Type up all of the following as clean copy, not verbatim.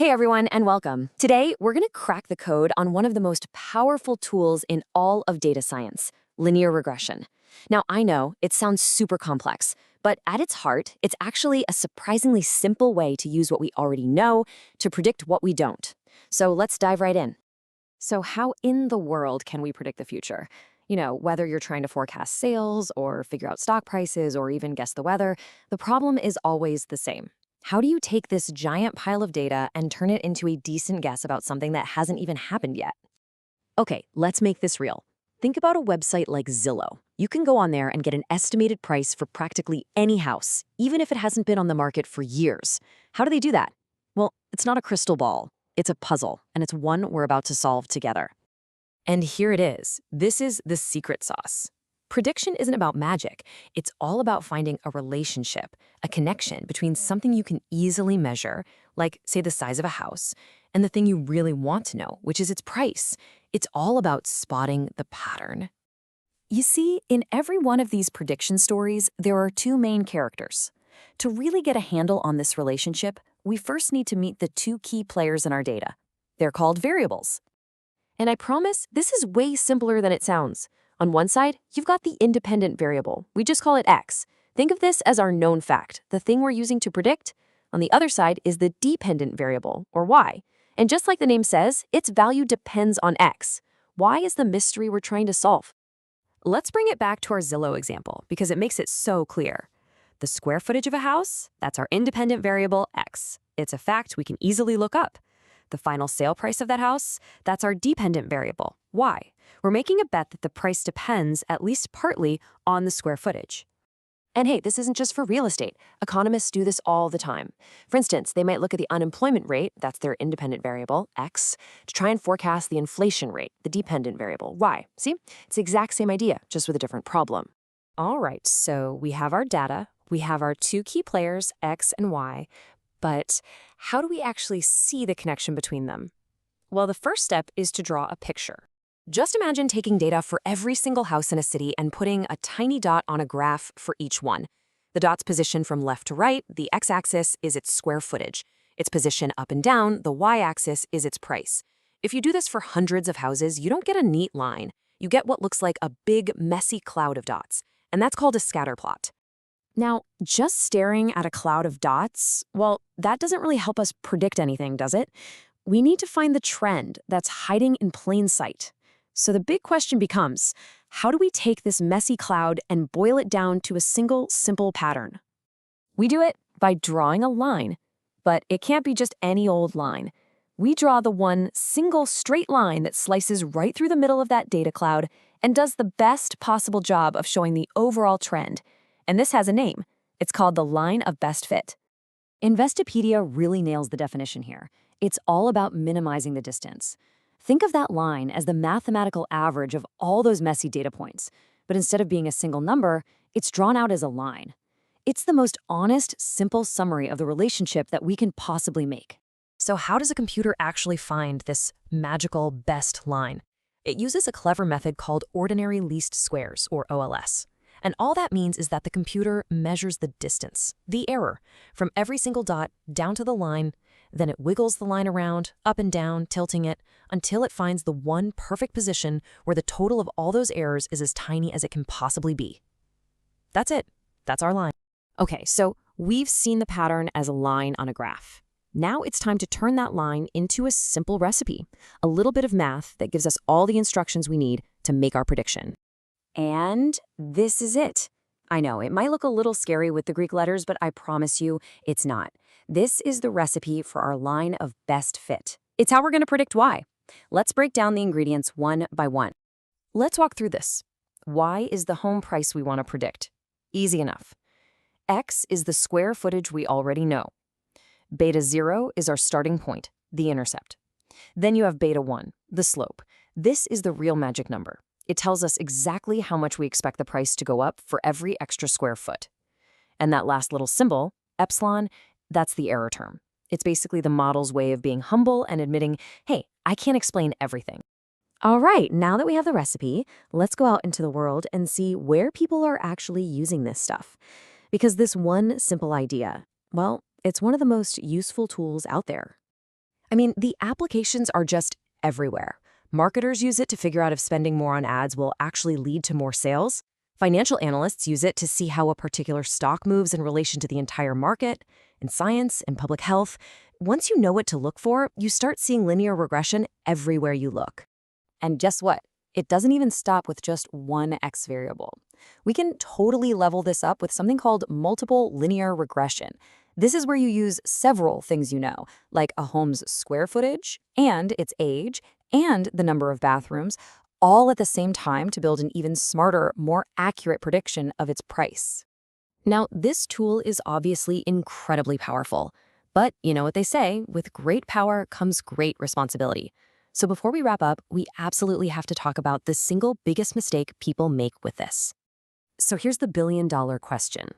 Hey everyone, and welcome. Today, we're going to crack the code on one of the most powerful tools in all of data science, linear regression. Now, I know it sounds super complex, but at its heart, it's actually a surprisingly simple way to use what we already know to predict what we don't. So let's dive right in. So how in the world can we predict the future? Whether you're trying to forecast sales or figure out stock prices or even guess the weather, the problem is always the same. How do you take this giant pile of data and turn it into a decent guess about something that hasn't even happened yet? Okay, let's make this real. Think about a website like Zillow. You can go on there and get an estimated price for practically any house, even if it hasn't been on the market for years. How do they do that? Well, it's not a crystal ball. It's a puzzle, and it's one we're about to solve together. And here it is. This is the secret sauce. Prediction isn't about magic. It's all about finding a relationship, a connection between something you can easily measure, like, say, the size of a house, and the thing you really want to know, which is its price. It's all about spotting the pattern. You see, in every one of these prediction stories, there are two main characters. To really get a handle on this relationship, we first need to meet the two key players in our data. They're called variables. And I promise, this is way simpler than it sounds. On one side, you've got the independent variable. We just call it X. Think of this as our known fact, the thing we're using to predict. On the other side is the dependent variable, or Y. And just like the name says, its value depends on X. Y is the mystery we're trying to solve. Let's bring it back to our Zillow example, because it makes it so clear. The square footage of a house, that's our independent variable, X. It's a fact we can easily look up. The final sale price of that house, that's our dependent variable, Y. We're making a bet that the price depends, at least partly, on the square footage. And hey, this isn't just for real estate. Economists do this all the time. For instance, they might look at the unemployment rate, that's their independent variable, X, to try and forecast the inflation rate, the dependent variable, Y. See? It's the exact same idea, just with a different problem. All right, so we have our data, we have our two key players, X and Y, but how do we actually see the connection between them? Well, the first step is to draw a picture. Just imagine taking data for every single house in a city and putting a tiny dot on a graph for each one. The dot's position from left to right, the x-axis is its square footage. Its position up and down, the y-axis is its price. If you do this for hundreds of houses, you don't get a neat line. You get what looks like a big, messy cloud of dots, and that's called a scatter plot. Now, just staring at a cloud of dots, well, that doesn't really help us predict anything, does it? We need to find the trend that's hiding in plain sight. So the big question becomes, how do we take this messy cloud and boil it down to a single, simple pattern? We do it by drawing a line, but it can't be just any old line. We draw the one single straight line that slices right through the middle of that data cloud and does the best possible job of showing the overall trend. And this has a name. It's called the line of best fit. Investopedia really nails the definition here. It's all about minimizing the distance. Think of that line as the mathematical average of all those messy data points, but instead of being a single number, it's drawn out as a line. It's the most honest, simple summary of the relationship that we can possibly make. So how does a computer actually find this magical best line? It uses a clever method called ordinary least squares, or OLS. And all that means is that the computer measures the distance, the error, from every single dot down to the line. Then it wiggles the line around, up and down, tilting it, until it finds the one perfect position where the total of all those errors is as tiny as it can possibly be. That's it. That's our line. Okay, so we've seen the pattern as a line on a graph. Now it's time to turn that line into a simple recipe, a little bit of math that gives us all the instructions we need to make our prediction. And this is it. I know, it might look a little scary with the Greek letters, but I promise you, it's not. This is the recipe for our line of best fit. It's how we're going to predict Y. Let's break down the ingredients one by one. Let's walk through this. Y is the home price we want to predict. Easy enough. X is the square footage we already know. Beta 0 is our starting point, the intercept. Then you have beta 1, the slope. This is the real magic number. It tells us exactly how much we expect the price to go up for every extra square foot. And that last little symbol, epsilon, that's the error term. It's basically the model's way of being humble and admitting, hey, I can't explain everything. All right, now that we have the recipe, let's go out into the world and see where people are actually using this stuff. Because this one simple idea, well, it's one of the most useful tools out there. I mean, the applications are just everywhere. Marketers use it to figure out if spending more on ads will actually lead to more sales. Financial analysts use it to see how a particular stock moves in relation to the entire market. In science and public health, once you know what to look for, you start seeing linear regression everywhere you look. And guess what? It doesn't even stop with just one X variable. We can totally level this up with something called multiple linear regression. This is where you use several things you know, like a home's square footage, and its age, and the number of bathrooms, all at the same time to build an even smarter, more accurate prediction of its price. Now, this tool is obviously incredibly powerful. But you know what they say, with great power comes great responsibility. So before we wrap up, we absolutely have to talk about the single biggest mistake people make with this. So here's the billion-dollar question.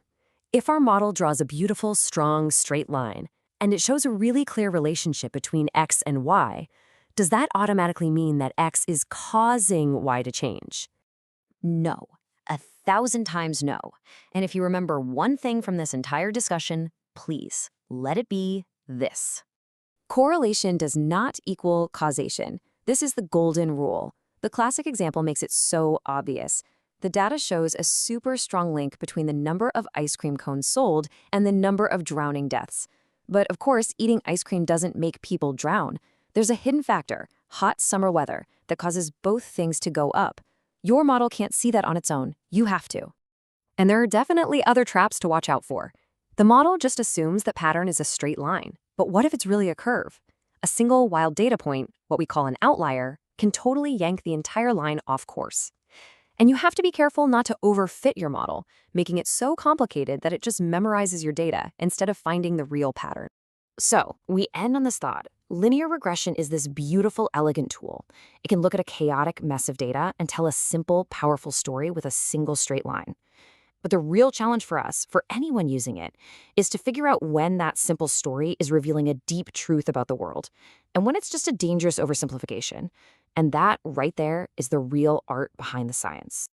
If our model draws a beautiful, strong, straight line, and it shows a really clear relationship between X and Y, does that automatically mean that X is causing Y to change? No. 1,000 times no. And if you remember one thing from this entire discussion, please let it be this. Correlation does not equal causation. This is the golden rule. The classic example makes it so obvious. The data shows a super strong link between the number of ice cream cones sold and the number of drowning deaths. But of course, eating ice cream doesn't make people drown. There's a hidden factor, hot summer weather, that causes both things to go up. Your model can't see that on its own. You have to. And there are definitely other traps to watch out for. The model just assumes that pattern is a straight line. But what if it's really a curve? A single wild data point, what we call an outlier, can totally yank the entire line off course. And you have to be careful not to overfit your model, making it so complicated that it just memorizes your data instead of finding the real pattern. So, we end on this thought. Linear regression is this beautiful, elegant tool. It can look at a chaotic mess of data and tell a simple, powerful story with a single straight line. But the real challenge for us, for anyone using it, is to figure out when that simple story is revealing a deep truth about the world, and when it's just a dangerous oversimplification. And that, right there, is the real art behind the science.